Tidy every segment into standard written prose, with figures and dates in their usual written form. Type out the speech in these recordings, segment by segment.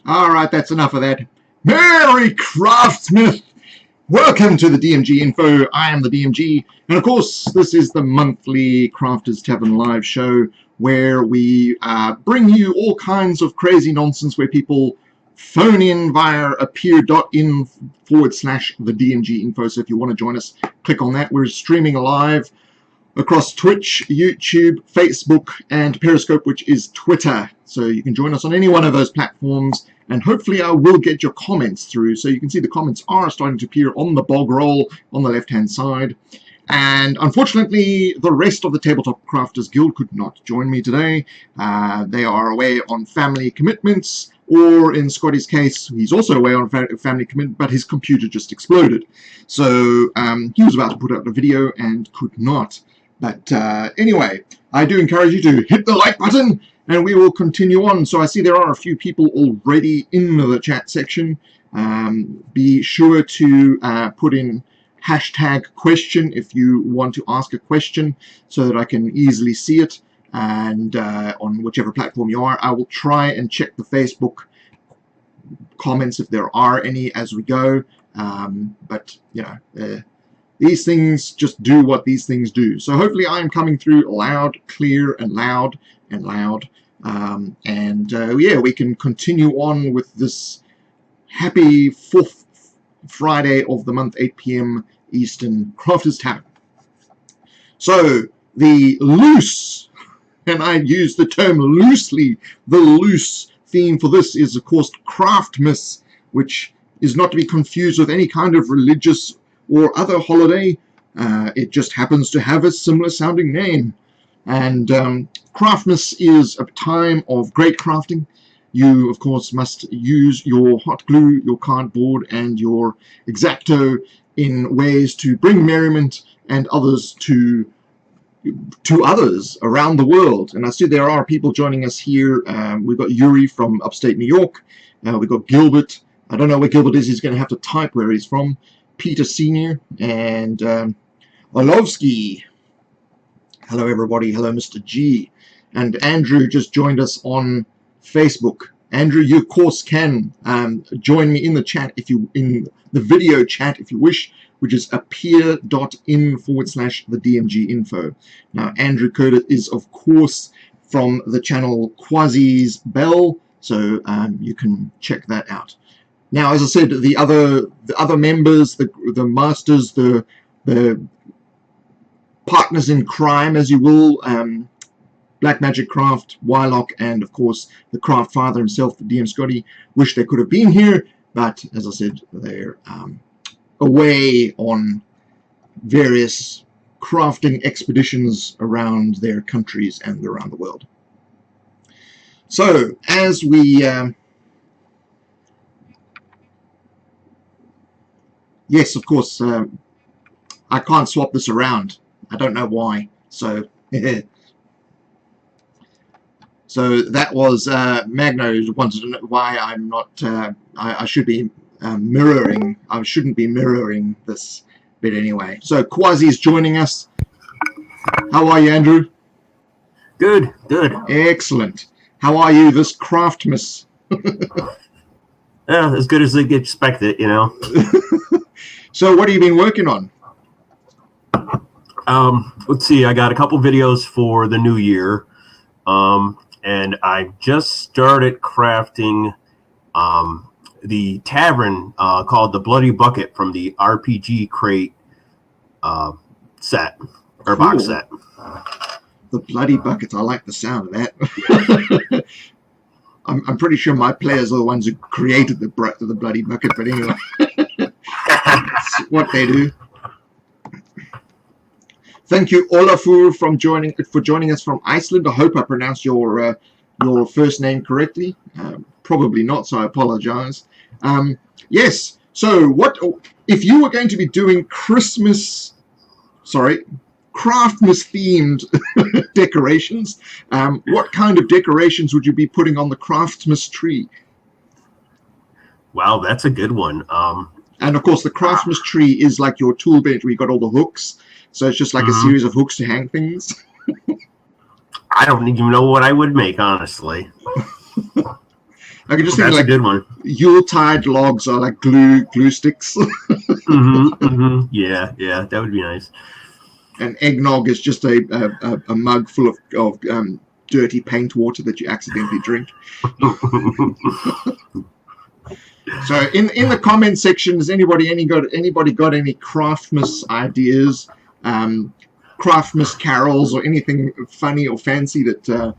All right, that's enough of that. Merry Craftsmas! Welcome to the DMG Info. I am the DMG, and of course, this is the monthly Crafters Tavern live show where we bring you all kinds of crazy nonsense where people phone in via appear.in/TheDMGinfo. So if you want to join us, click on that. We're streaming live across Twitch, YouTube, Facebook, and Periscope, which is Twitter. So you can join us on any one of those platforms, and hopefully I will get your comments through. So you can see the comments are starting to appear on the bog roll on the left-hand side. And unfortunately, the rest of the Tabletop Crafters Guild could not join me today. They are away on family commitments, or in Scotty's case, he's also away on family commitment, but his computer just exploded. So he was about to put out a video and could not. But anyway, I do encourage you to hit the like button, and we will continue on. So I see there are a few people already in the chat section. Be sure to put in hashtag question if you want to ask a question so that I can easily see it. And on whichever platform you are, I will try and check the Facebook comments if there are any as we go. But, you know, these things just do what these things do. So hopefully I'm coming through loud, clear, and loud, and loud. Yeah, we can continue on with this happy 4th Friday of the month, 8 p.m. Eastern Crafters Tavern. So the loose, and I use the term loosely, the loose theme for this is of course Craftmas, which is not to be confused with any kind of religious or other holiday. It just happens to have a similar sounding name. And Craftmas is a time of great crafting. You, of course, must use your hot glue, your cardboard, and your X-Acto in ways to bring merriment and others to others around the world. And I see there are people joining us here. We've got Yuri from upstate New York. We've got Gilbert. I don't know where Gilbert is. He's going to have to type where he's from. Peter Sr. and Olovsky. Hello, everybody. Hello, Mr. G. And Andrew just joined us on Facebook. Andrew, you of course can join me in the chat if you in the video chat if you wish, which is appear.in/TheDMGinfo. Now, Andrew Curtis is of course from the channel Quasi's Bell, so you can check that out. Now, as I said, the other members, the masters, the partners in crime, as you will, Black Magic Craft, Wylock, and of course the craft father himself, the DM Scotty, wish they could have been here, but as I said, they're away on various crafting expeditions around their countries and around the world. So, as we yes, of course, I can't swap this around. I don't know why. So, so that was Magno wanted to know why I'm not. I should be mirroring. I shouldn't be mirroring this bit anyway. So Quasi is joining us. How are you, Andrew? Good, good. Excellent. How are you this Craftmas? Yeah, as good as they get expected, you know. So what have you been working on? Let's see. I got a couple videos for the new year, and I just started crafting the Tavern called the Bloody Bucket from the RPG Crate set or box set. The Bloody Bucket. I like the sound of that. I'm pretty sure my players are the ones who created the Bloody Bucket, but anyway, that's what they do. Thank you, Olafur, for joining us from Iceland. I hope I pronounced your first name correctly. Probably not, so I apologize. Yes. So, what if you were going to be doing Craftmas themed decorations? What kind of decorations would you be putting on the Craftmas tree? Wow, that's a good one. And of course, the Craftmas tree is like your tool bench where you got all the hooks. So it's just like a series of hooks to hang things. I don't even know what I would make, honestly. I can just think That's like a good one. Yuletide logs are like glue sticks. Yeah, that would be nice. And eggnog is just a mug full of dirty paint water that you accidentally drink. So in the comment section, has anybody got any Craftmas ideas, Craftmas carols, or anything funny or fancy that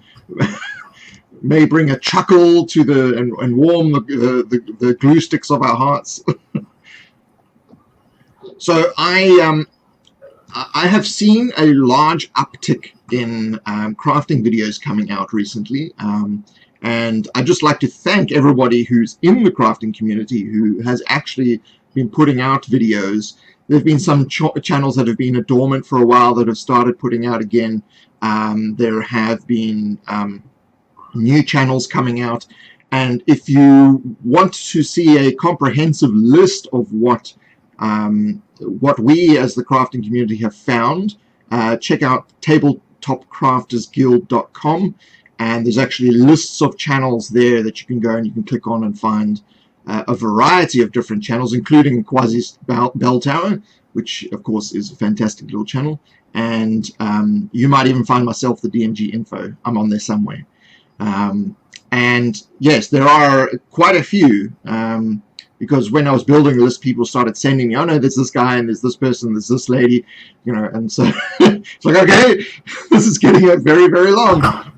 may bring a chuckle to and warm the glue sticks of our hearts? So I have seen a large uptick in crafting videos coming out recently. And I'd just like to thank everybody who's in the crafting community who has actually been putting out videos. There have been some channels that have been dormant for a while that have started putting out again. There have been new channels coming out. And if you want to see a comprehensive list of what we as the crafting community have found, check out tabletopcraftersguild.com. And there's actually lists of channels there that you can go and you can click on and find a variety of different channels, including Quasi's Bell Tower, which of course is a fantastic little channel. And you might even find myself, TheDMGinfo. I'm on there somewhere. And yes, there are quite a few, because when I was building the list, people started sending me, oh no, there's this guy and there's this person, there's this lady, and so it's like, okay, this is getting very, very long.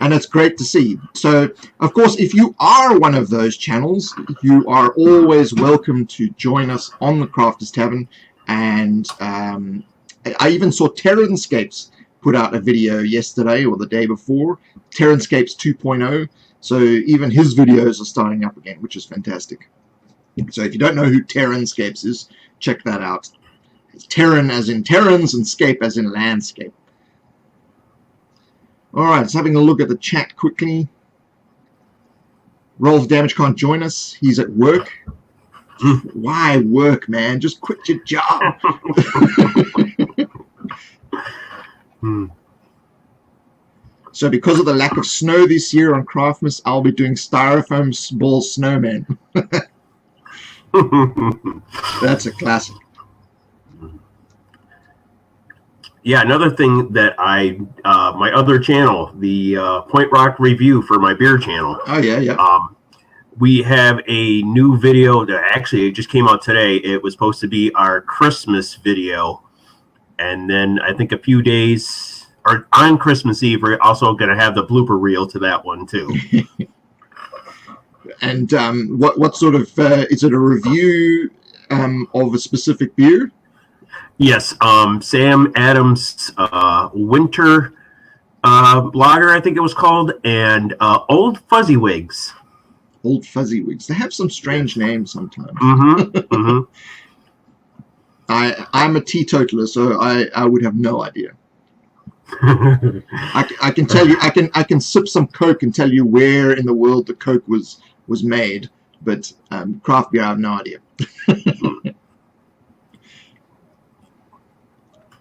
And it's great to see. So, of course, if you are one of those channels, you are always welcome to join us on the Crafters Tavern. And I even saw Terranscapes put out a video yesterday or the day before, Terranscapes 2.0. So even his videos are starting up again, which is fantastic. So if you don't know who Terranscapes is, check that out. It's Terran as in Terrans and scape as in landscape. Alright, so having a look at the chat quickly. Rolf Damage can't join us. He's at work. Why work, man? Just quit your job. So because of the lack of snow this year on Craftmas, I'll be doing styrofoam ball snowman. That's a classic. Yeah, another thing that my other channel, the Point Rock Review for my beer channel. Oh, yeah. We have a new video that actually it just came out today. It was supposed to be our Christmas video. And then I think a few days, or on Christmas Eve, we're also going to have the blooper reel to that one, too. And what sort of, is it a review of a specific beer? Yes, Sam Adams' Winter Lager, I think it was called, and Old Fuzzy Wigs. Old Fuzzy Wigs. They have some strange names sometimes. I'm a teetotaler, so I would have no idea. I can tell you, I can sip some Coke and tell you where in the world the Coke was made, but craft beer, I have no idea.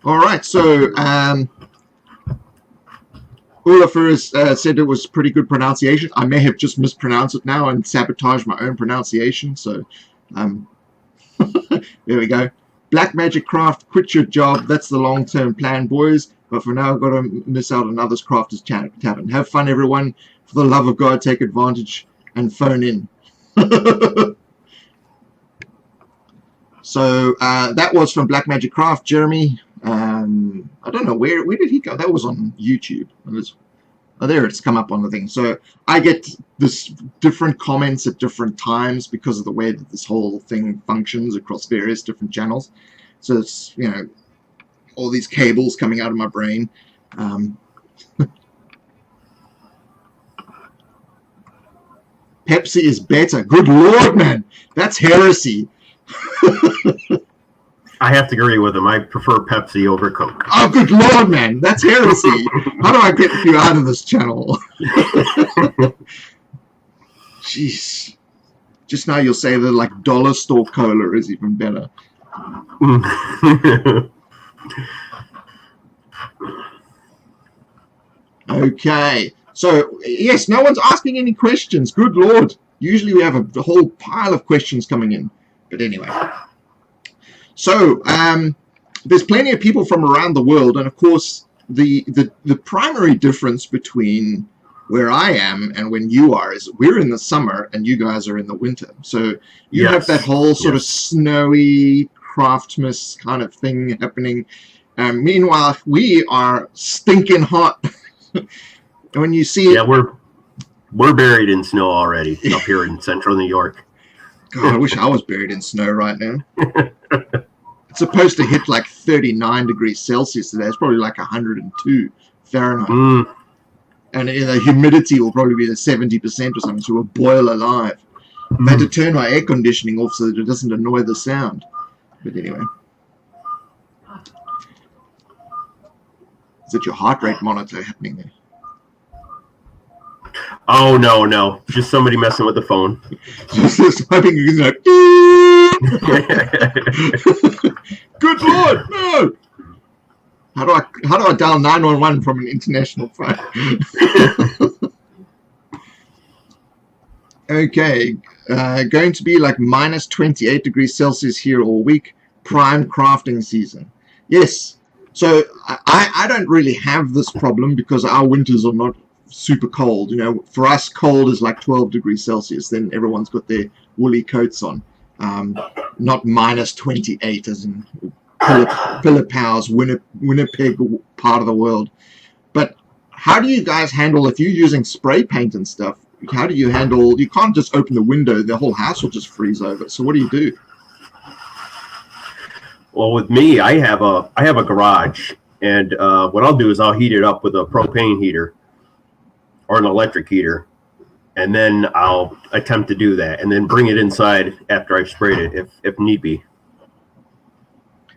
All right, so Olafur has said it was pretty good pronunciation. I may have just mispronounced it now and sabotaged my own pronunciation, so there we go. Black Magic Craft, quit your job. That's the long-term plan, boys. But for now, I've got to miss out on others' Crafters Tavern. Have fun, everyone. For the love of God, take advantage and phone in. So that was from Black Magic Craft, Jeremy. I don't know where did he go. That was on YouTube. Oh, there it's come up on the thing. So I get this different comments at different times because of the way that this whole thing functions across various different channels. So it's, all these cables coming out of my brain. Pepsi is better. Good Lord, man. That's heresy. I have to agree with him. I prefer Pepsi over Coke. Oh, good Lord, man. That's heresy. How do I get you out of this channel? Jeez. Just now you'll say that, like, dollar store cola is even better. Okay. So, yes, no one's asking any questions. Good Lord. Usually we have a whole pile of questions coming in. But anyway. So, there's plenty of people from around the world. And, of course, the primary difference between where I am and when you are is we're in the summer and you guys are in the winter. So you have that whole sort of snowy Craftmas kind of thing happening. Meanwhile, we are stinking hot. When you see it, we're buried in snow already up here in central New York. God, I wish I was buried in snow right now. It's supposed to hit like 39 degrees Celsius today. It's probably like 102 Fahrenheit. And the humidity will probably be 70% or something, so we'll boil alive. I had to turn my air conditioning off so that it doesn't annoy the sound. But anyway. Is it your heart rate monitor happening there? Oh, no. Just somebody messing with the phone. Just hoping you can Good Lord, no! How do I dial 911 from an international phone? Okay, going to be like minus 28 degrees Celsius here all week. Prime crafting season. Yes. So I don't really have this problem because our winters are not super cold. You know, for us, cold is like 12 degrees Celsius. Then everyone's got their woolly coats on. Not minus 28 as in Philippines, Winnipeg part of the world. But how do you guys handle, if you're using spray paint and stuff, how do you handle, you can't just open the window, the whole house will just freeze over. So what do you do? Well, with me, I have a garage, and what I'll do is I'll heat it up with a propane heater or an electric heater, and then I'll attempt to do that, and then bring it inside after I've sprayed it, if need be.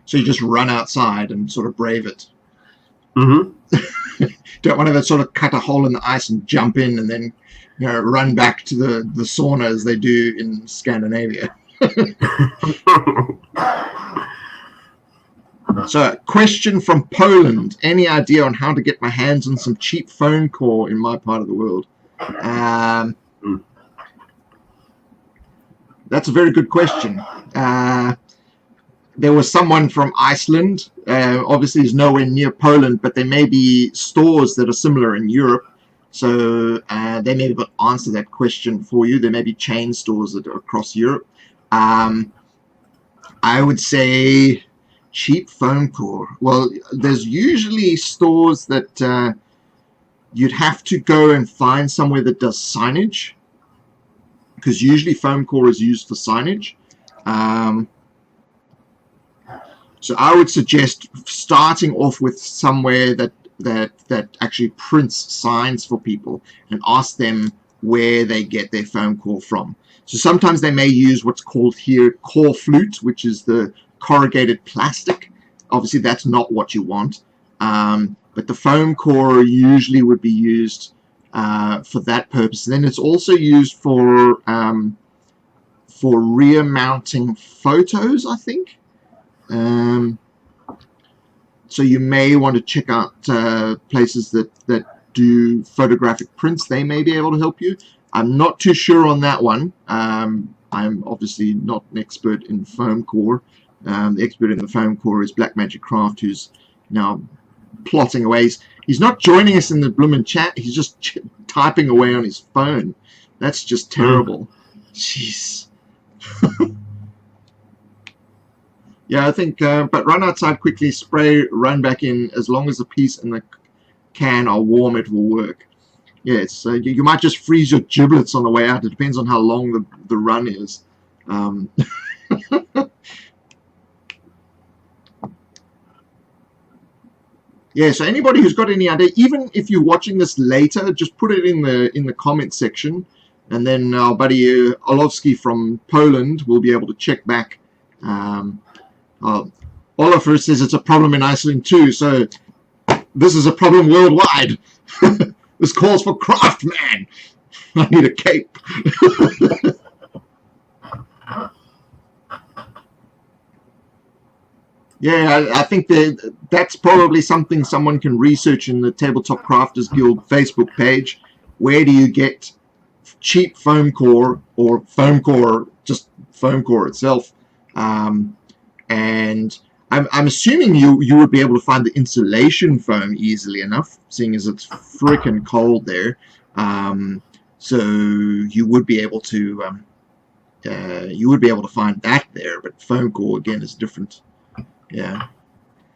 So you just run outside and sort of brave it. Mm-hmm. Don't want to sort of cut a hole in the ice and jump in and then, you know, run back to the sauna as they do in Scandinavia. So, question from Poland. Any idea on how to get my hands on some cheap foam core in my part of the world? That's a very good question. There was someone from Iceland. Obviously, it's nowhere near Poland, but there may be stores that are similar in Europe. So they may be able to answer that question for you. There may be chain stores that are across Europe. I would say cheap foam core. Well, there's usually stores that you'd have to go and find somewhere that does signage, because usually foam core is used for signage. So I would suggest starting off with somewhere that actually prints signs for people and ask them where they get their foam core from. So sometimes they may use what's called here core flute, which is the corrugated plastic. Obviously that's not what you want, but the foam core usually would be used for that purpose. And then it's also used for rear mounting photos, I think. So you may want to check out places that do photographic prints. They may be able to help you. I'm not too sure on that one. I'm obviously not an expert in foam core. The expert in the foam core is Black Magic Craft, who's now plotting away. He's not joining us in the bloomin' chat. He's just typing away on his phone. That's just terrible. Jeez. Yeah, I think, but run outside quickly, spray, run back in. As long as the piece and the can are warm, it will work. Yeah, it's you might just freeze your giblets on the way out. It depends on how long the run is. Yeah, so anybody who's got any idea, even if you're watching this later, just put it in the comment section, and then our buddy Olowski from Poland will be able to check back. Oliver says it's a problem in Iceland too, so this is a problem worldwide. This calls for Craftman. I need a cape. Yeah, I think that's probably something someone can research in the Tabletop Crafters Guild Facebook page. where do you get cheap foam core, or foam core, just foam core itself. And I'm assuming you would be able to find the insulation foam easily enough, seeing as it's freaking cold there. So you would be able to find that there, but foam core again is different. Yeah.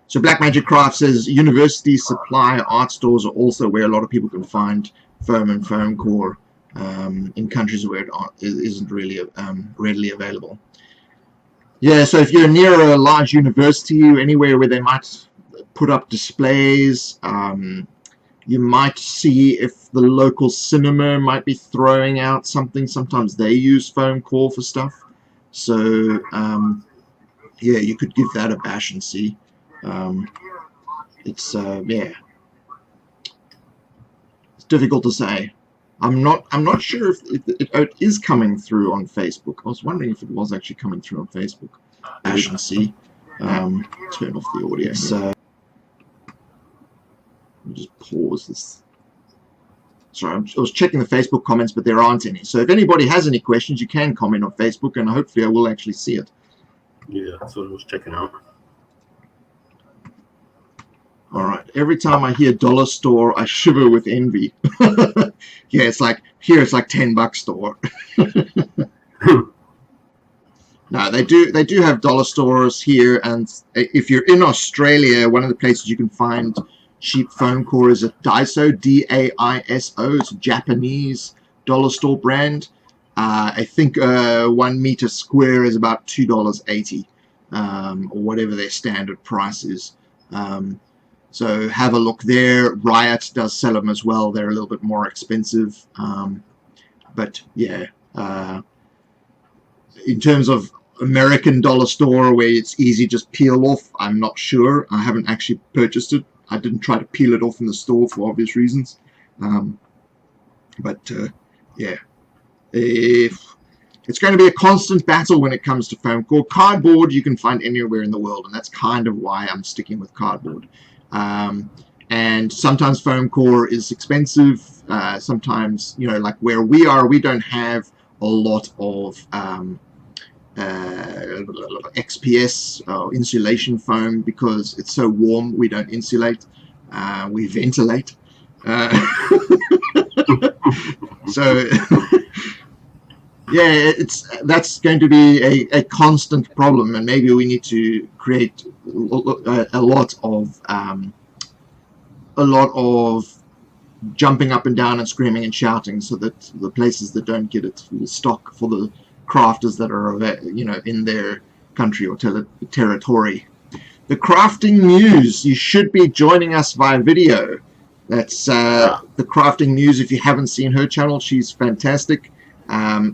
So Black Magic Craft says universities, supply, art stores are also where a lot of people can find foam and foam core in countries where it isn't really readily available. Yeah, so if you're near a large university or anywhere where they might put up displays, you might see if the local cinema might be throwing out something. Sometimes they use foam core for stuff. So, yeah, you could give that a bash and see. It's difficult to say. I'm not sure if it is coming through on Facebook. I was wondering if it was actually coming through on Facebook. Bash and see. Turn off the audio. So I'll just pause this. Sorry, I was checking the Facebook comments, but there aren't any. So if anybody has any questions, you can comment on Facebook, and hopefully I will actually see it. Yeah, that's what I was checking out. All right. Every time I hear dollar store, I shiver with envy. Yeah, it's like here. It's like $10 store. No, they do have dollar stores here, and if you're in Australia, one of the places you can find cheap foam core is at Daiso, D-A-I-S-O. It's a Japanese dollar store brand. I think 1 meter square is about $2.80, or whatever their standard price is. So have a look there. Riot does sell them as well. They're a little bit more expensive. But yeah, in terms of American dollar store where it's easy just peel off, I'm not sure. I haven't actually purchased it. I didn't try to peel it off in the store for obvious reasons. But yeah, it's going to be a constant battle when it comes to foam core. Cardboard you can find anywhere in the world, and that's kind of why I'm sticking with cardboard. And sometimes foam core is expensive. Sometimes, you know, like where we are, we don't have a lot of XPS or insulation foam because it's so warm. We don't insulate, we ventilate. So yeah, that's going to be a constant problem, and maybe we need to create a lot of jumping up and down and screaming and shouting, so that the places that don't get it will stock for the crafters that are, you know, in their country or territory. The Crafting Muse, you should be joining us via video. That's the Crafting Muse. If you haven't seen her channel, she's fantastic.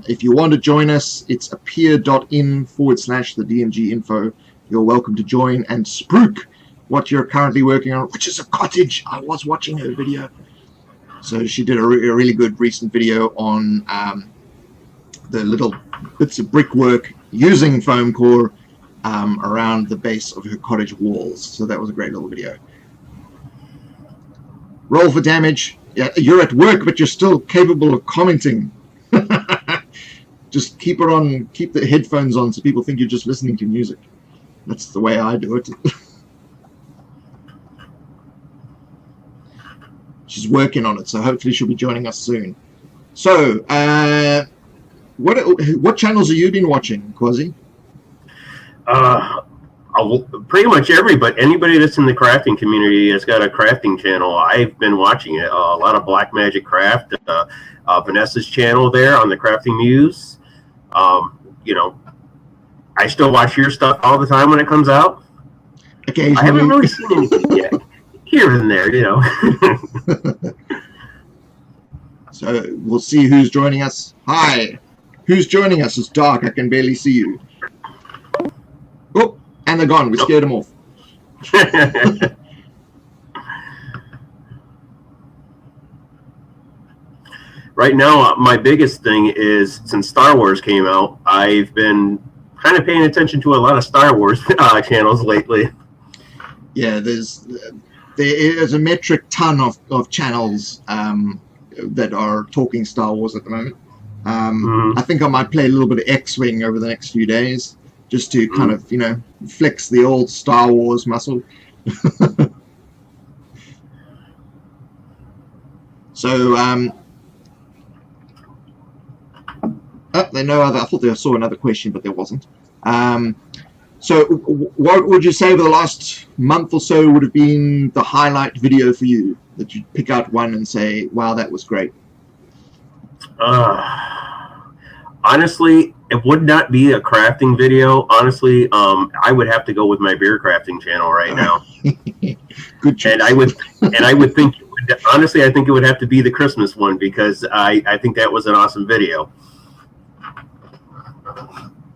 If you want to join us, it's appear.in/TheDMGinfo. You're welcome to join. And Spruik, what you're currently working on, which is a cottage. I was watching her video. So she did a really good recent video on the little bits of brickwork using foam core around the base of her cottage walls. So that was a great little video. Roll for damage. Yeah, you're at work, but you're still capable of commenting. Just keep it on, keep the headphones on so people think you're just listening to music. That's the way I do it. She's working on it, so hopefully she'll be joining us soon. So, what channels have you been watching, Quasi? Pretty much anybody that's in the crafting community has got a crafting channel. I've been watching it. A lot of Black Magic Craft, Vanessa's channel there on the Crafting Muse. You know, I still watch your stuff all the time when it comes out. Occasionally. I haven't really seen anything yet. Here and there, you know. So we'll see who's joining us. Hi. Who's joining us? It's dark. I can barely see you. Oh, and they're gone. We scared them off. Right now, my biggest thing is, since Star Wars came out, I've been kind of paying attention to a lot of Star Wars channels lately. Yeah, there is a metric ton of channels that are talking Star Wars at the moment. I think I might play a little bit of X-Wing over the next few days, just to kind of, you know, flex the old Star Wars muscle. So, I thought I saw another question, but there wasn't. So what would you say over the last month or so would have been the highlight video for you, that you'd pick out one and say, wow, that was great? Honestly, it would not be a crafting video. Honestly, I would have to go with my beer crafting channel right now. Good choice. And I would think, honestly, I think it would have to be the Christmas one, because I think that was an awesome video.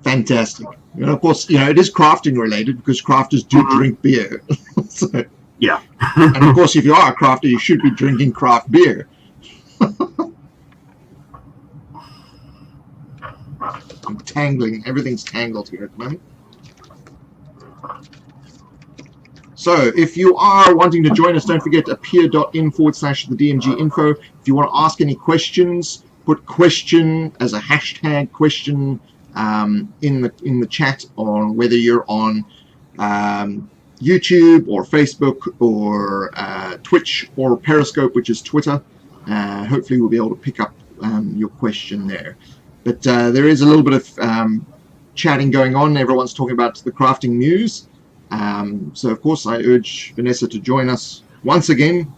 Fantastic. And of course, you know, it is crafting related, because crafters do drink beer. So, yeah. And of course, if you are a crafter, you should be drinking craft beer. I'm tangling. Everything's tangled here at the moment. So, if you are wanting to join us, don't forget appear.in/TheDMGinfo. If you want to ask any questions, put question as a hashtag question in the chat, on whether you're on YouTube or Facebook or Twitch or Periscope, which is Twitter. Hopefully we'll be able to pick up your question there. But there is a little bit of chatting going on. Everyone's talking about the crafting news. So of course I urge Vanessa to join us once again.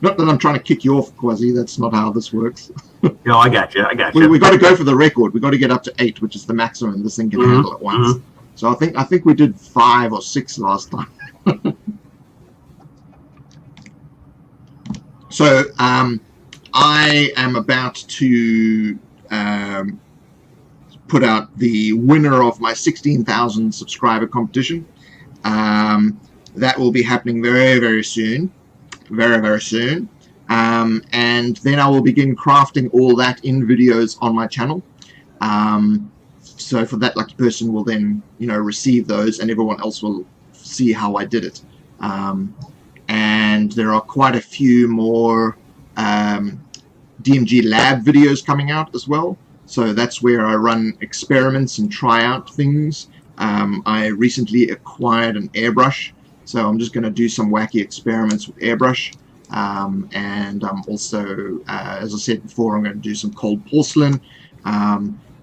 Not that I'm trying to kick you off, Quasi. That's not how this works. No, I got you. We got to go for the record. We got to get up to 8, which is the maximum this thing can handle at once. So I think we did 5 or 6 last time. So I am about to put out the winner of my 16,000 subscriber competition. That will be happening very, very soon. Very, very soon. And then I will begin crafting all that in videos on my channel. So for that lucky person will then, you know, receive those, and everyone else will see how I did it. And there are quite a few more DMG lab videos coming out as well. So that's where I run experiments and try out things. I recently acquired an airbrush, so I'm just going to do some wacky experiments with airbrush. And I'm also, as I said before, I'm going to do some cold porcelain.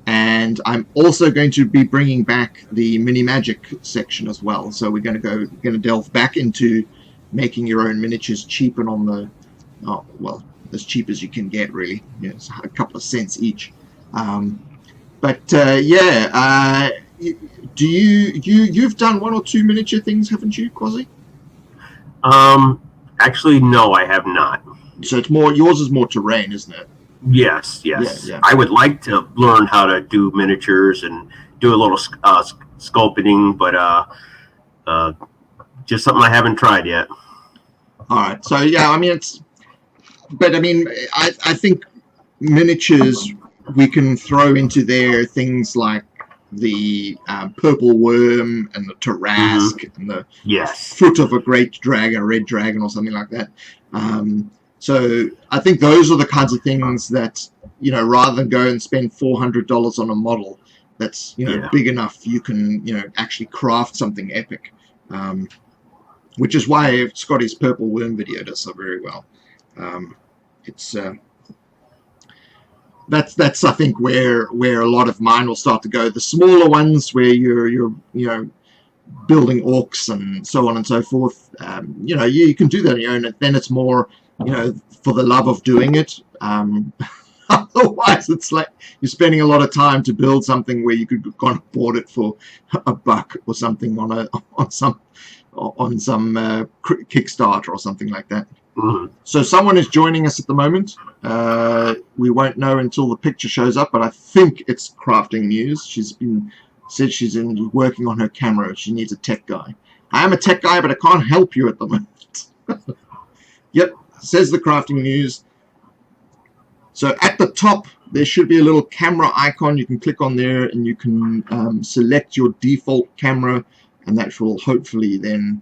And I'm also going to be bringing back the mini magic section as well. So we're going to delve back into making your own miniatures cheap and on the, well, as cheap as you can get, really. You know, it's a couple of cents each. You've done 1 or 2 miniature things, haven't you, Quasi? Actually, no, I have not. So it's more, yours is more terrain, isn't it? Yes. Yeah. I would like to learn how to do miniatures and do a little sculpting, but just something I haven't tried yet. All right. So yeah, I mean I think miniatures, we can throw into there things like the purple worm and the Tarrasque and the foot of a great dragon, a red dragon or something like that. So I think those are the kinds of things that, you know, rather than go and spend $400 on a model that's, you know, big enough, you can, you know, actually craft something epic. Which is why Scotty's purple worm video does so very well. That's I think where a lot of mine will start to go. The smaller ones where you're you know, building orcs and so on and so forth, you know, you can do that on your own. Then it's more, you know, for the love of doing it. Otherwise, it's like you're spending a lot of time to build something where you could have gone and bought it for $1 or something on some Kickstarter or something like that. So someone is joining us at the moment. We won't know until the picture shows up, but I think it's Crafting News. She's said she's working on her camera. She needs a tech guy. I am a tech guy, but I can't help you at the moment. Yep, says the Crafting News. So at the top, there should be a little camera icon. You can click on there and you can select your default camera, and that will hopefully then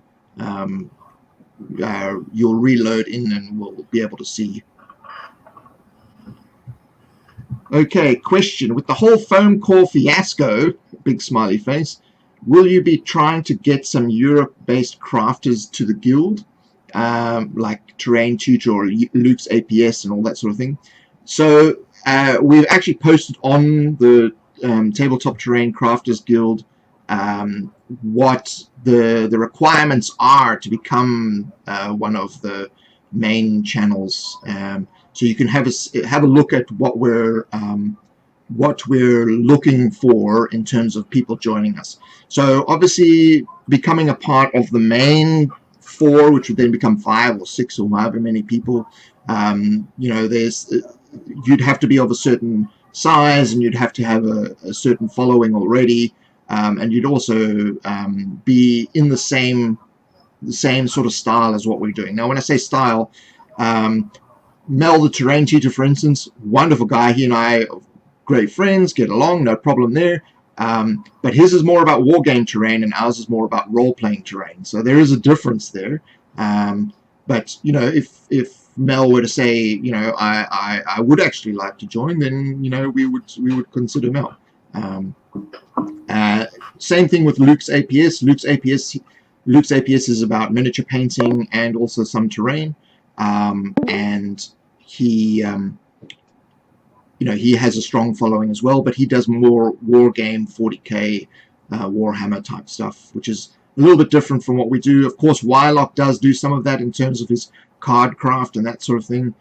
you'll reload in and we'll be able to see. Okay, question. With the whole foam core fiasco, big smiley face, will you be trying to get some Europe-based crafters to the guild, like Terrain Tutor or Luke's APS and all that sort of thing? So we've actually posted on the Tabletop Terrain Crafters Guild what the requirements are to become one of the main channels. So you can have a look at what we're looking for in terms of people joining us. So obviously becoming a part of the main 4, which would then become 5 or 6 or however many people, you'd have to be of a certain size and you'd have to have a certain following already, and you'd also be in the same sort of style as what we're doing. Now when I say style, Mel the Terrain Tutor, for instance, wonderful guy. He and I are great friends, get along, no problem there. But his is more about wargame terrain and ours is more about role-playing terrain. So there is a difference there. But, if Mel were to say, I would actually like to join, then, we would consider Mel. Same thing with Luke's APS. Luke's APS is about miniature painting and also some terrain. And he has a strong following as well, but he does more war game 40k Warhammer type stuff, which is a little bit different from what we do. Of course, Wylock does do some of that in terms of his card craft and that sort of thing.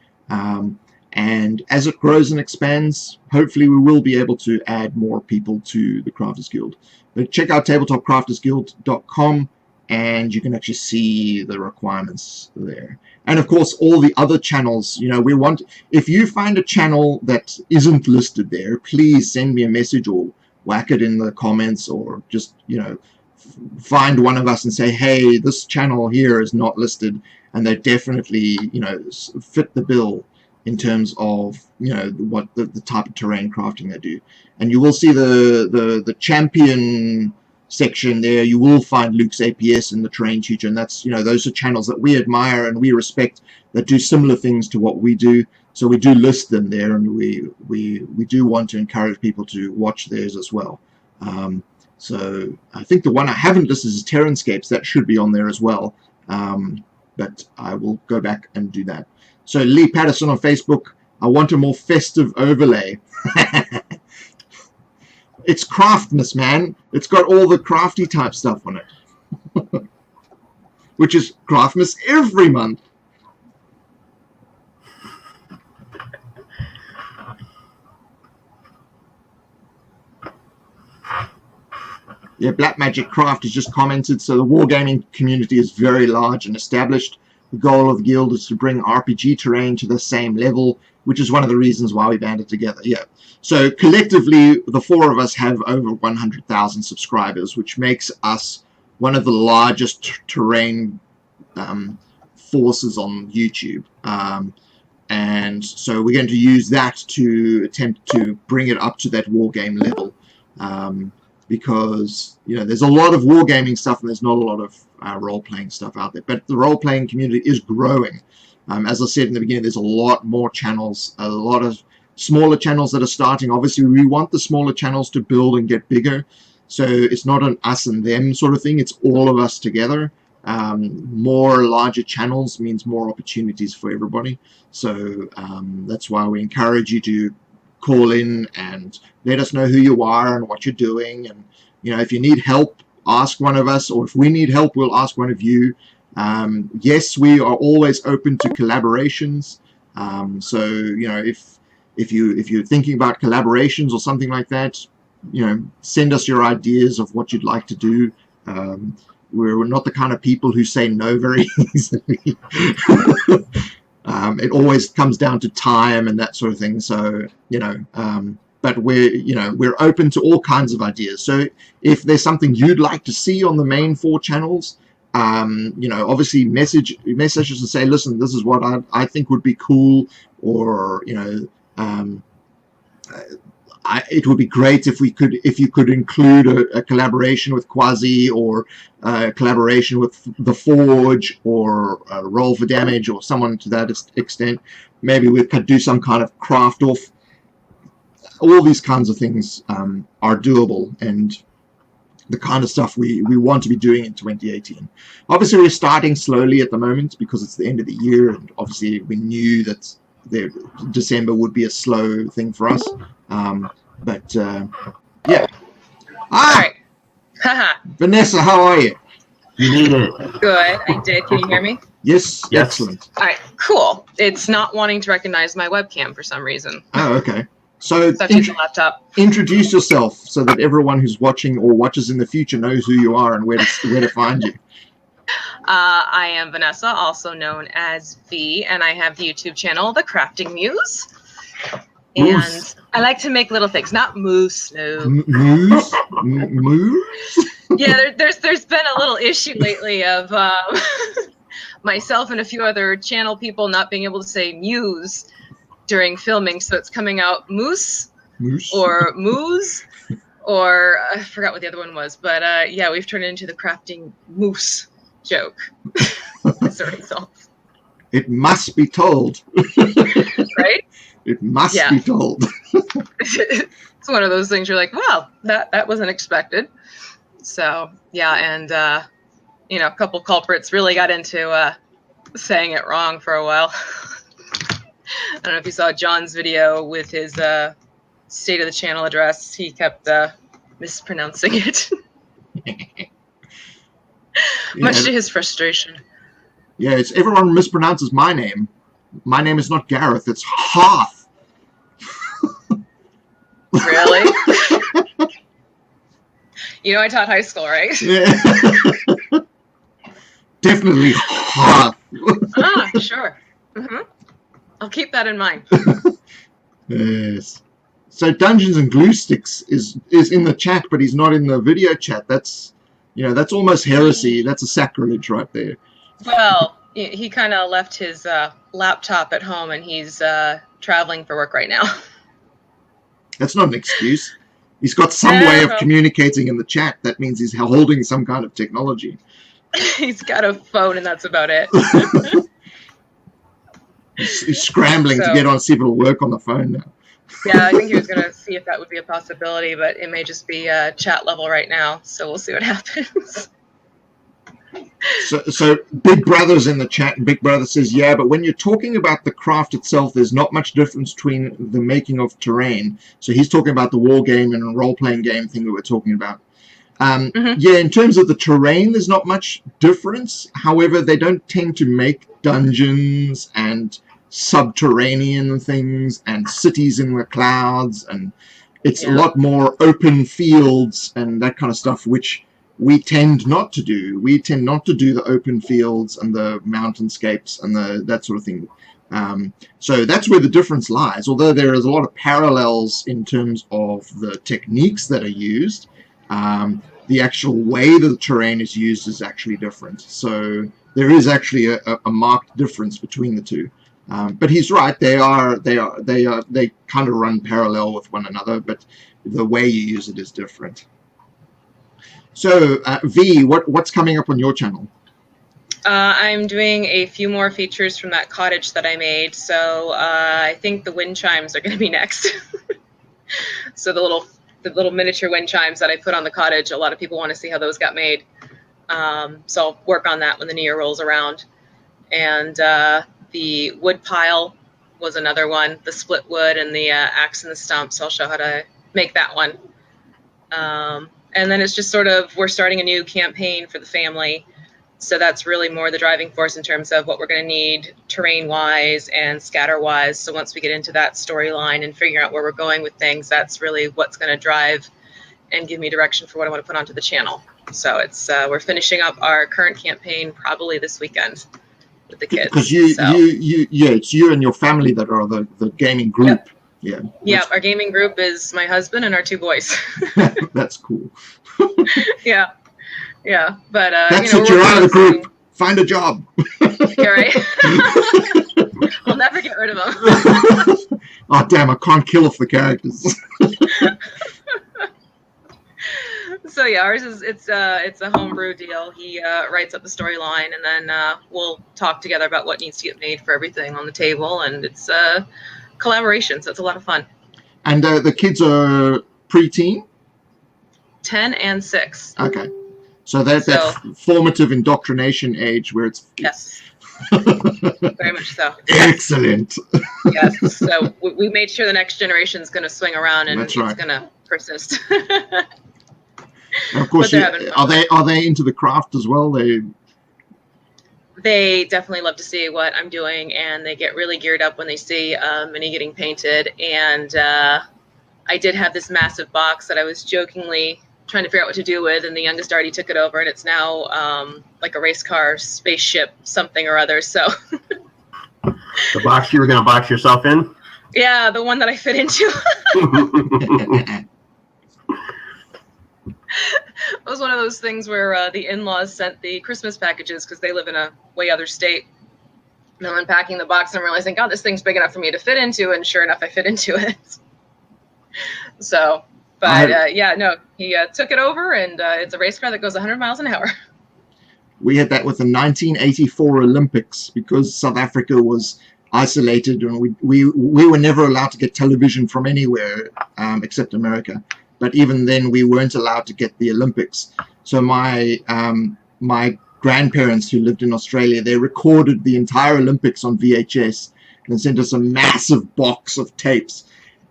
And as it grows and expands, hopefully we will be able to add more people to the Crafters Guild. But check out tabletopcraftersguild.com and you can actually see the requirements there. And of course, all the other channels, if you find a channel that isn't listed there, please send me a message or whack it in the comments, or just, find one of us and say, hey, this channel here is not listed, and they definitely, fit the bill in terms of, what the type of terrain crafting they do. And you will see the champion section there. You will find Luke's APS and the Terrain Tutor, and that's, those are channels that we admire and we respect that do similar things to what we do. So we do list them there, and we do want to encourage people to watch theirs as well. So I think the one I haven't listed is Terranscapes. That should be on there as well, but I will go back and do that. So Lee Patterson on Facebook, I want a more festive overlay. It's Craftmas, man. It's got all the crafty type stuff on it. Which is Craftmas every month. Yeah, Black Magic Craft has just commented, so the wargaming community is very large and established. The goal of the guild is to bring RPG terrain to the same level, which is one of the reasons why we banded together. Yeah. So collectively, the 4 of us have over 100,000 subscribers, which makes us one of the largest terrain forces on YouTube. And so we're going to use that to attempt to bring it up to that wargame level. Because, there's a lot of wargaming stuff and there's not a lot of role-playing stuff out there. But the role-playing community is growing. As I said in the beginning, there's a lot more channels, a lot of smaller channels that are starting. Obviously, we want the smaller channels to build and get bigger. So it's not an us and them sort of thing. It's all of us together. More larger channels means more opportunities for everybody. So that's why we encourage you to call in and let us know who you are and what you're doing. And, if you need help, ask one of us. Or if we need help, we'll ask one of you. Yes, we are always open to collaborations. So, if you're thinking about collaborations or something like that, send us your ideas of what you'd like to do. We're not the kind of people who say no very easily. It always comes down to time and that sort of thing. So, but we're open to all kinds of ideas. So if there's something you'd like to see on the main 4 channels, obviously message us and say, listen, this is what I think would be cool, or, it would be great if you could include a collaboration with Quasi, or a collaboration with The Forge, or Roll for Damage, or someone to that extent. Maybe we could do some kind of craft off. All these kinds of things are doable, and the kind of stuff we want to be doing in 2018. Obviously, we're starting slowly at the moment because it's the end of the year, and obviously we knew that December would be a slow thing for us. But yeah. All right. Haha. Vanessa, how are you? You need it. Good. I did. Can you hear me? Yes. Excellent. All right. Cool. It's not wanting to recognize my webcam for some reason. Oh, okay. So the laptop. Introduce yourself so that everyone who's watching or watches in the future knows who you are and where to find you. I am Vanessa, also known as V, and I have the YouTube channel, The Crafting Muse. And I like to make little things, not moose, no. Moose? Moose? Yeah, there's been a little issue lately of myself and a few other channel people not being able to say muse during filming, so it's coming out moose or moose, or I forgot what the other one was, but yeah, we've turned it into the crafting moose joke as a result. It must be told. Right? It must be told. It's one of those things you're like, wow, that wasn't expected. So yeah, and a couple culprits really got into saying it wrong for a while. I don't know if you saw John's video with his state of the channel address. He kept mispronouncing it. Much to his frustration. Yeah, it's everyone mispronounces my name. My name is not Gareth, it's Hearth. Really? I taught high school, right? Yeah. Definitely Hearth. Sure. Mm-hmm. I'll keep that in mind. Yes. So Dungeons and Glue Sticks is in the chat, but he's not in the video chat. That's almost heresy. That's a sacrilege right there. Well, he kind of left his laptop at home, and he's traveling for work right now. That's not an excuse. He's got some way of communicating in the chat. That means he's holding some kind of technology. He's got a phone, and that's about it. He's scrambling to get on, see if it'll work on the phone now. Yeah, I think he was going to see if that would be a possibility, but it may just be chat level right now, so we'll see what happens. So Big Brother's in the chat, and Big Brother says, yeah, but when you're talking about the craft itself, there's not much difference between the making of terrain. So he's talking about the war game and role-playing game thing that we're talking about. Yeah, in terms of the terrain, there's not much difference. However, they don't tend to make dungeons and subterranean things and cities in the clouds, and it's a lot more open fields and that kind of stuff, which we tend not to do. We tend not to do the open fields and the mountainscapes and that sort of thing. So that's where the difference lies, although there is a lot of parallels in terms of the techniques that are used. The actual way that the terrain is used is actually different. So there is actually a marked difference between the two. But he's right. They kind of run parallel with one another, but the way you use it is different. So V, what's coming up on your channel? I'm doing a few more features from that cottage that I made. So I think the wind chimes are going to be next. So the little miniature wind chimes that I put on the cottage, a lot of people want to see how those got made. So I'll work on that when the new year rolls around. And the wood pile was another one, the split wood and the axe and the stump. So I'll show how to make that one. And then it's just sort of, we're starting a new campaign for the family. So that's really more the driving force in terms of what we're going to need terrain-wise and scatter-wise. So once we get into that storyline and figuring out where we're going with things, that's really what's going to drive and give me direction for what I want to put onto the channel. So it's we're finishing up our current campaign probably this weekend with the kids. Because it's you and your family that are the gaming group. Yep. Yeah, our gaming group is my husband and our two boys. That's cool. Yeah, but that's it. You're out of the group. Find a job. Yeah, right. We'll never get rid of them. Oh damn! I can't kill off the characters. So yeah, ours is it's a homebrew deal. He writes up the storyline, and then we'll talk together about what needs to get made for everything on the table, and it's collaboration, so it's a lot of fun. And the kids are preteen? 10 and 6. Okay. So that's that formative indoctrination age where it's... Yes. Very much so. Excellent. Yes. So we made sure the next generation is going to swing around and it's going to persist. And of course, are they into the craft as well? They definitely love to see what I'm doing, and they get really geared up when they see Minnie getting painted. And I did have this massive box that I was jokingly trying to figure out what to do with, and the youngest already took it over, and it's now like a race car, spaceship, something or other. So the box you were going to box yourself in? Yeah, the one that I fit into. It was one of those things where the in-laws sent the Christmas packages because they live in a way other state. And I'm unpacking the box and I'm realizing, God, this thing's big enough for me to fit into. And sure enough, I fit into it. So, but yeah, no, he took it over, and it's a race car that goes 100 miles an hour. We had that with the 1984 Olympics because South Africa was isolated, and we were never allowed to get television from anywhere except America. But even then, we weren't allowed to get the Olympics. So my grandparents who lived in Australia, they recorded the entire Olympics on VHS and sent us a massive box of tapes.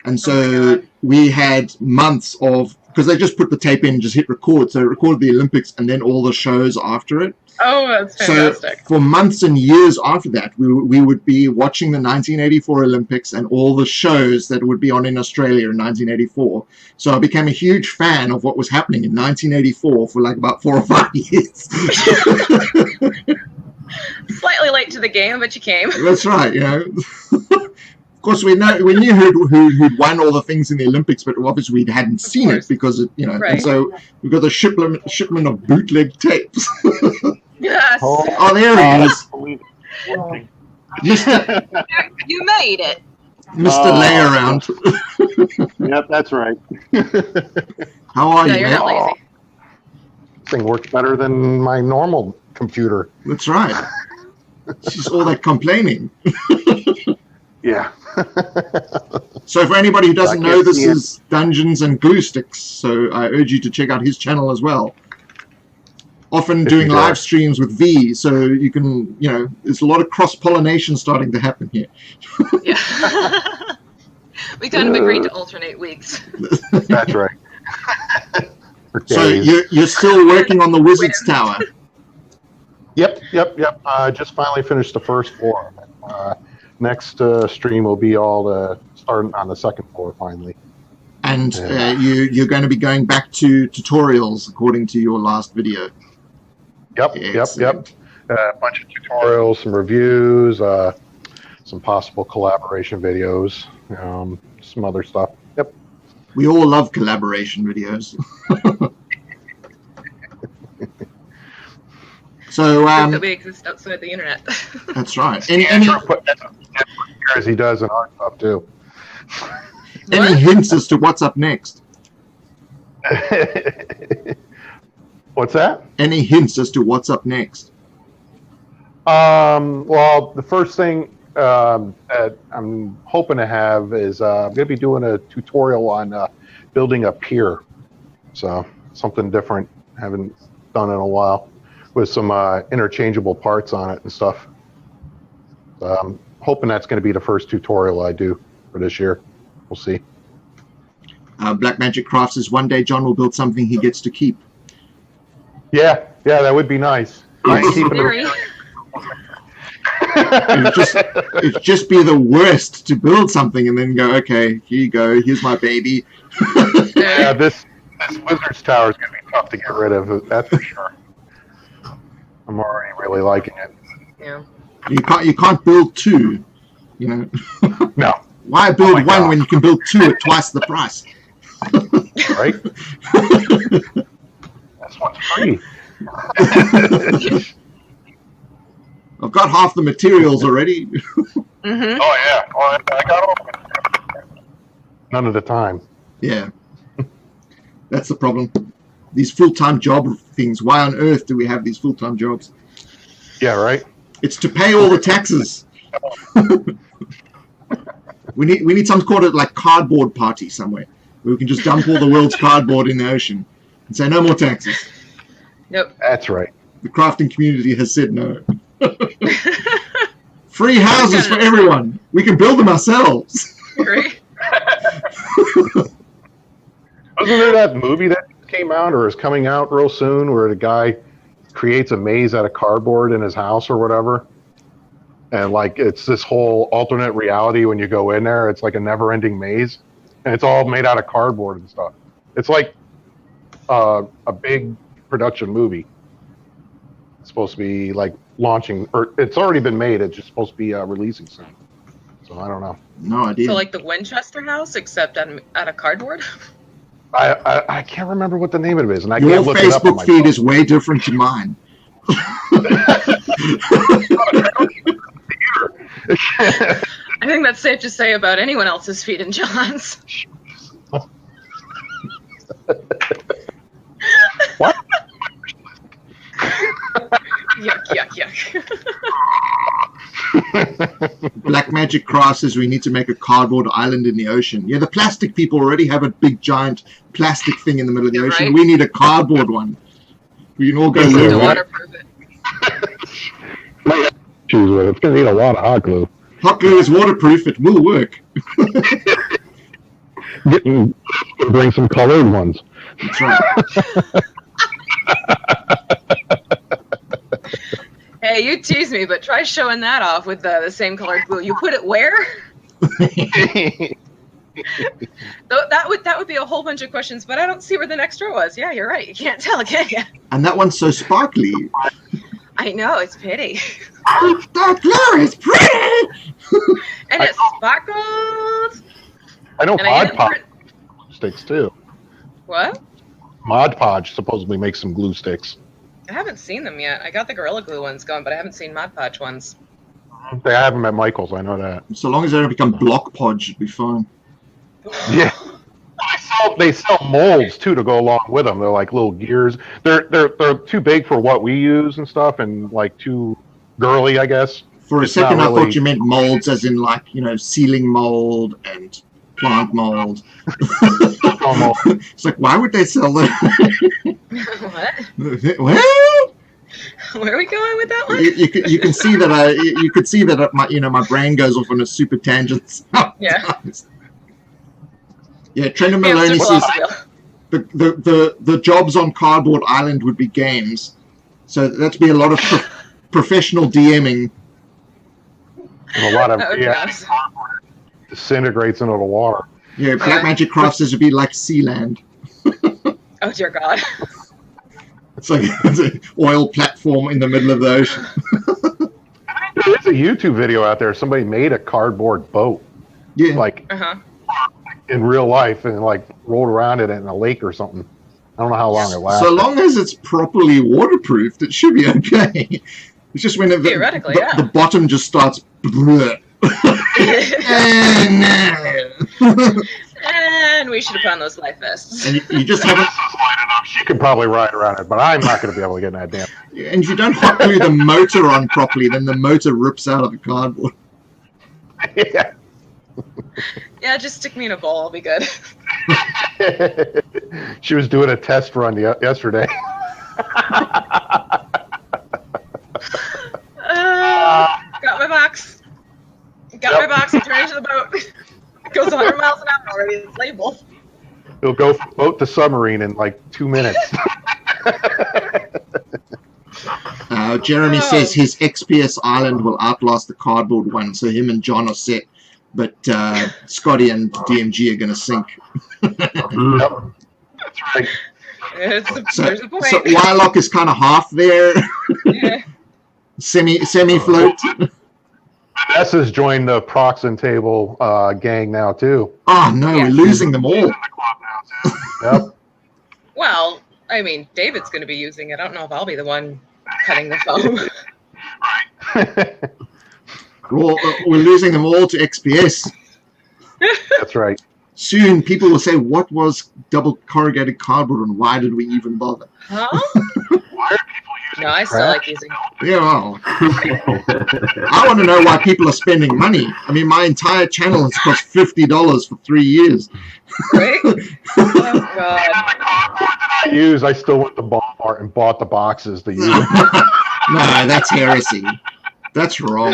And so we had months of, because they just put the tape in and just hit record. So it recorded the Olympics and then all the shows after it. Oh, that's fantastic. So for months and years after that, we would be watching the 1984 Olympics and all the shows that would be on in Australia in 1984. So I became a huge fan of what was happening in 1984 for like about 4 or 5 years. Slightly late to the game, but you came. That's right, you know. Of course, we knew who'd won all the things in the Olympics, but obviously we hadn't seen it because it, you know. Right. And so we got a shipment of bootleg tapes. Yes. Oh, there he is. You made it. Mr. Lay Around. Yep, that's right. How are you, you're man? not lazy. This thing works better than my normal computer. That's right. She's all that complaining. Yeah. So for anybody who doesn't know, this is Dungeons and Glue Sticks. So I urge you to check out his channel as well. Often doing live streams with V, so you can, you know, there's a lot of cross-pollination starting to happen here. Yeah. We kind of agreed to alternate weeks. That's right. So you're still working on the Wizard's Tower? Yep. Just finally finished the first floor. Next stream will be all starting on the second floor finally. And you're going to be going back to tutorials according to your last video. Yep. A bunch of tutorials, some reviews, some possible collaboration videos, some other stuff. Yep. We all love collaboration videos. So that we exist outside the internet. That's right. As he does in our stuff too. Any hints as to what's up next? What's that? Any hints as to what's up next? Well, the first thing that I'm hoping to have is I'm going to be doing a tutorial on building a pier. So something different. Haven't done in a while, with some interchangeable parts on it and stuff. I'm hoping that's going to be the first tutorial I do for this year. We'll see. Black Magic Crafts says one day John will build something he gets to keep. Yeah, that would be nice. It'd just be the worst to build something and then go, okay, here you go, here's my baby. Yeah, this Wizard's Tower is going to be tough to get rid of, that's for sure. I'm already really liking it. Yeah. You can't build two, you know. No. Why build one when you can build two at twice the price? Right? That's one's free. I've got half the materials already. Mm-hmm. Oh yeah, well, I got all. none of the time. Yeah. That's the problem. These full-time job things. Why on earth do we have these full-time jobs? Yeah, right. It's to pay all the taxes. we need some sort of like cardboard party somewhere where we can just dump all the world's cardboard in the ocean and say no more taxes. Nope. That's right. The crafting community has said no. Free houses for everyone. We can build them ourselves. Right? Wasn't there that movie that came out or is coming out real soon where the guy creates a maze out of cardboard in his house or whatever? And like it's this whole alternate reality when you go in there. It's like a never-ending maze, and it's all made out of cardboard and stuff. It's like a big production movie. It's supposed to be like launching, or it's already been made. It's just supposed to be releasing soon. So I don't know. No idea. So like the Winchester house, except out of cardboard? I can't remember what the name of it is, and I Your can't look it up on Facebook my feed phone. is way different to mine. I think that's safe to say about anyone else's feed in John's. What? Yuck, yuck, yuck. Black Magic Craft says we need to make a cardboard island in the ocean. Yeah, the plastic people already have a big giant plastic thing in the middle of the ocean. Right. We need a cardboard one. We can all go To live there. waterproof it. Choose with it. It's going to need a lot of hot glue. Hot glue is waterproof. It will work. Bring some colored ones. That's right. Hey, you tease me, but try showing that off with the same colored glue. You put it where? That would be a whole bunch of questions, but I don't see where the next row was. Yeah, you're right. You can't tell, can you? And that one's so sparkly. I know, it's pretty. That glue is pretty! And it sparkles. I know And I Mod didn't Podge print- sticks too. What? Mod Podge supposedly makes some glue sticks. I haven't seen them yet. I got the Gorilla Glue ones going, but I haven't seen Mod Podge ones. They have them at Michael's, I know that. So long as they don't become block podge, it'd be fine. Yeah. They sell molds too to go along with them. They're like little gears. They're too big for what we use and stuff, and like too girly, I guess. For a It's second, not I really- thought you meant molds as in like, ceiling mold and plant mold. Almost. It's like, why would they sell that? What? Well, Where are we going with that one? you can see that you could see that my brain goes off on a super tangent. Yeah. Sometimes. Yeah, Trent Yeah, Maloney super says wheel. the jobs on Cardboard Island would be games, so that'd be a lot of professional DMing. And a lot of That would be nice. disintegrates into the water. Yeah, Black Magic Craft says it'd be like Sealand. Oh dear God. It's like it's an oil platform in the middle of the ocean. There's a YouTube video out there. Somebody made a cardboard boat, Yeah, like Uh-huh. in real life, and like rolled around it in a lake or something. I don't know how long it lasted. so long as it's properly waterproofed, it should be okay. It's just when Theoretically, yeah. the bottom just starts. And we should have found those life vests. And you just haven't. She could probably ride around it, but I'm not going to be able to get in that damn. And if you don't hot glue the motor on properly, then the motor rips out of the cardboard. Yeah. Yeah, just stick me in a bowl. I'll be good. She was doing a test run yesterday. Got my box. Got my box and turned it to the boat. It goes 100 miles an hour already. It's labeled. It'll go from boat to submarine in like 2 minutes. Jeremy says his XPS Island will outlast the cardboard one, so him and John are set. But Scotty and DMG are going to sink. Yep. That's right. There's a point. So Wylock is kind of half there, Yeah. semi float. Vanessa's joined the Proxen Table gang now too. Oh no, Yeah. we're losing them all. Yep. Well, I mean, David's going to be using it. I don't know if I'll be the one cutting the foam. We're losing them all to XPS. That's right. soon people will say, what was double corrugated cardboard and why did we even bother? Huh? Why are people using No, I still trash? like using. Yeah, well, I want to know why people are spending money. I mean, my entire channel has cost $50 for 3 years. Right? Oh God. I still went to Walmart and bought the boxes to use. No, that's heresy. That's wrong.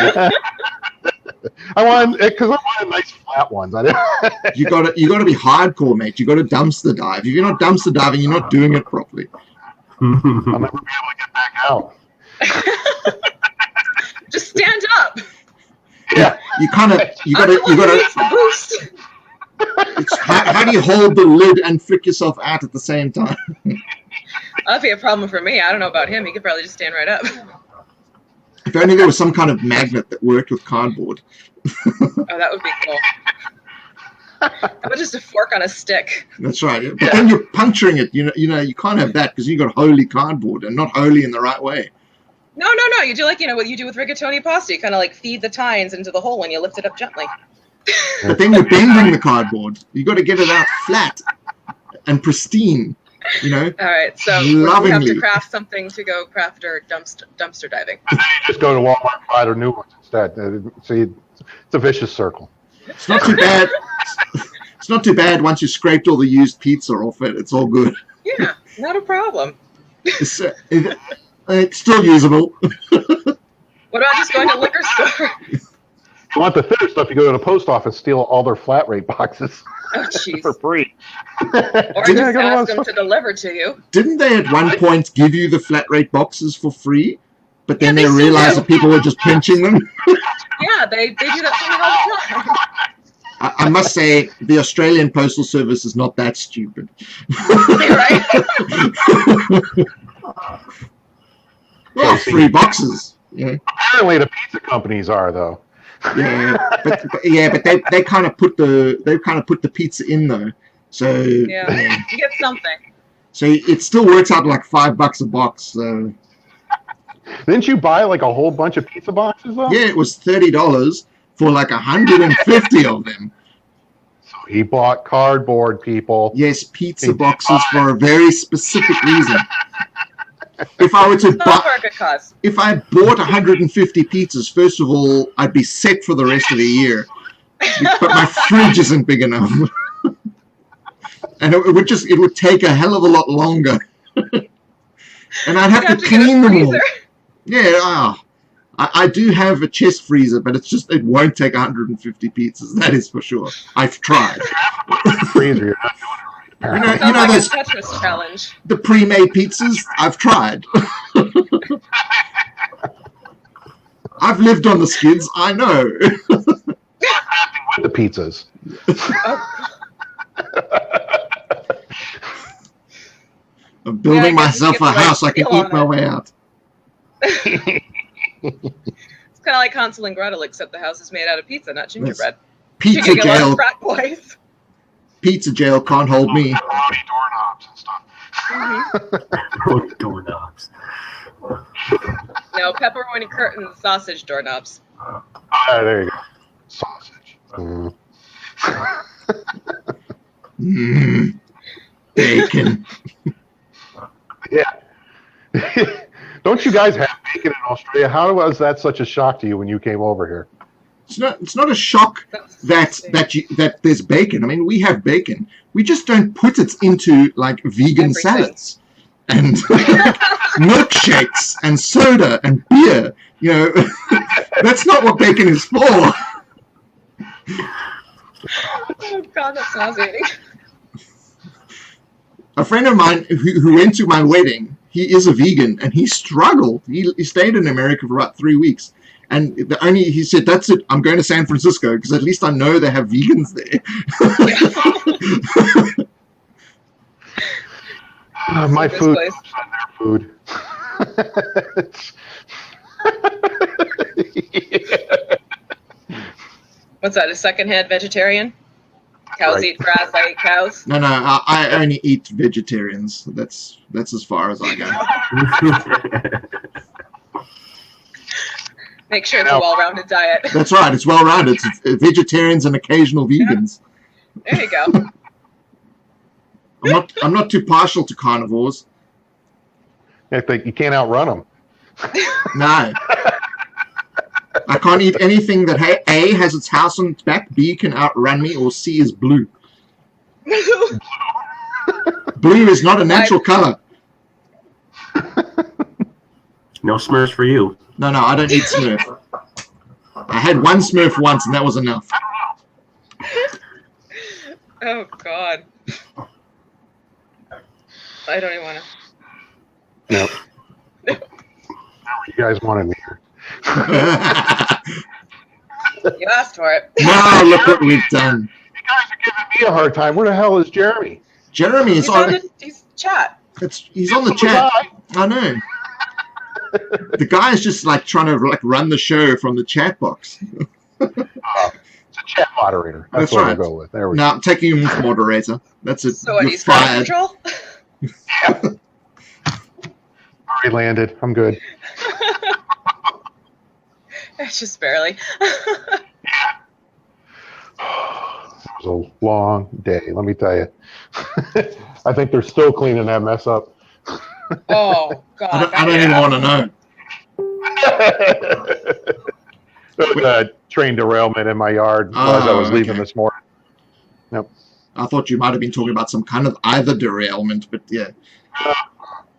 I wanted nice flat ones. You got to be hardcore, mate. You got to dumpster dive. If you're not dumpster diving, you're not doing it properly. I'll never be able to get back out. Just stand up. Yeah, You got to. The boost. It's how do you hold the lid and flick yourself out at the same time? That'd be a problem for me. I don't know about him. He could probably just stand right up. If only there was some kind of magnet that worked with cardboard. Oh, that would be cool. How about just a fork on a stick? That's right. But then you're puncturing it. You know, you can't have that because you got holy cardboard and not holy in the right way. No. You do what you do with rigatoni pasta. You kind of like feed the tines into the hole and you lift it up gently. But then you're bending the cardboard. You got to get it out flat and pristine. You know. All right, so we have to craft something to go craft our dumpster diving. just go to Walmart and buy their new ones instead. See, it's a vicious circle. It's not too bad. It's not too bad once you scraped all the used pizza off it. It's all good. Yeah, not a problem. It's still usable. What about just going to liquor store? If you want the thinner stuff, you go to the post office, steal all their flat rate boxes Oh, jeez. for free. Or just ask them to deliver to you. Didn't they at one point give you the flat rate boxes for free? But then Yeah, they they still realized do. that people were just pinching them. Yeah, they do that for me all the time. I must say, the Australian Postal Service is not that stupid. Right? Well, free boxes. Yeah, Apparently, the pizza companies are though. but they kind of put the pizza in though. So Yeah, you get something. So it still works out like $5 a box. So Didn't you buy like a whole bunch of pizza boxes though? yeah, it was $30 for like 150 of them. So he bought cardboard, people. Yes, pizza boxes for a very specific reason. If I were to if I bought 150 pizzas, first of all, I'd be set for the rest of the year. But my fridge isn't big enough. And it would take a hell of a lot longer. And I'd have to clean them all. Yeah, I do have a chest freezer, but it won't take 150 pizzas. That is for sure. I've tried. Freezer, you're not doing it right. You know those Tetris challenge. The pre-made pizzas. I've tried. I've lived on the skids. I know. The pizzas. I'm building myself a house. I can eat my way out. It's kind of like Hansel and Gretel, except the house is made out of pizza, not gingerbread. Pizza You get a lot jail. of frat boys. Pizza jail can't hold me. Rowdy doorknobs and stuff. Rowdy doorknobs. No, pepperoni curtain sausage doorknobs. There you go. Sausage. Bacon. Yeah. Don't you guys have bacon in Australia? How was that such a shock to you when you came over here? It's not a shock that there's bacon. I mean, we have bacon. We just don't put it into like vegan salads and milkshakes and soda and beer. You know, that's not what bacon is for. Oh God, that's nauseating. A friend of mine who went to my wedding, he is a vegan and he struggled. He stayed in America for about 3 weeks. And he said, that's it, I'm going to San Francisco because at least I know they have vegans there. My food is on their food. What's that, a secondhand vegetarian? Cows eat grass, I eat cows? No, I only eat vegetarians. That's as far as I go. Make sure it's a well-rounded diet. That's right. It's well-rounded. It's vegetarians and occasional vegans. There you go. I'm not too partial to carnivores. I think you can't outrun them. No. I can't eat anything that A, has its house on its back, B, can outrun me, or C, is blue. Blue is not a natural color. No Smurfs for you. No, I don't eat Smurf. I had one Smurf once, and that was enough. Oh, God. I don't even want to. No. You guys wanted me here. You asked for it. Now look what we've done. You guys are giving me a hard time. Where the hell is Jeremy? Jeremy is He's chat. He's on the chat. I know. The guy is just like trying to run the show from the chat box. It's a chat moderator. That's what right. we'll go with. There we No, I'm taking him as moderator. That's it. So what, You're he's crowd fired. control? go. Already landed. I'm good. It's just barely. It was a long day, let me tell you. I think they're still cleaning that mess up. Oh, God. I don't even want to know. There was a train derailment in my yard as I was leaving this morning. Yep. I thought you might have been talking about some kind of either derailment, but yeah.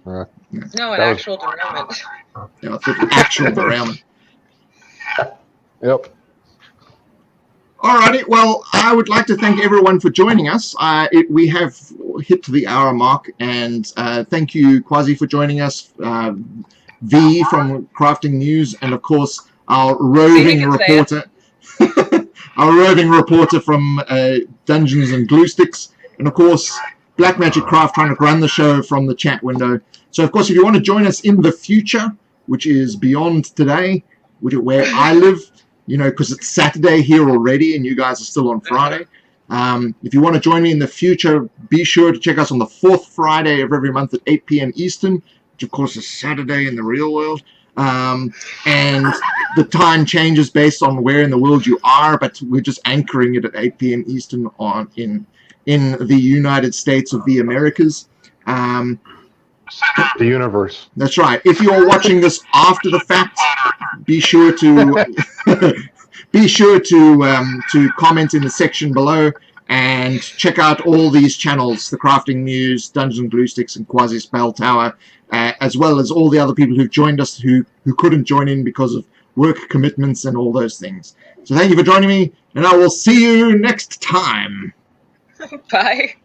No, an actual derailment. Yeah, I thought actual derailment. Yep. Alrighty, well, I would like to thank everyone for joining us. We have hit the hour mark, and thank you, Quasi, for joining us, V from Crafting News, and of course, our roving reporter, our roving reporter from Dungeons and Glue Sticks, and of course, Black Magic Craft trying to run the show from the chat window. So, of course, if you want to join us in the future, which is beyond today, where I live, you know, because it's Saturday here already and you guys are still on Friday. If you want to join me in the future, be sure to check us on the 4th Friday of every month at 8 p.m. Eastern, which of course is Saturday in the real world. And the time changes based on where in the world you are, but we're just anchoring it at 8 p.m. Eastern in the United States of the Americas. The universe. That's right. If you're watching this after the fact, be sure to to comment in the section below and check out all these channels: the Crafting News, Dungeons and Glue Sticks, and Quasi Spell Tower, as well as all the other people who've joined us who couldn't join in because of work commitments and all those things. So thank you for joining me, and I will see you next time. Bye.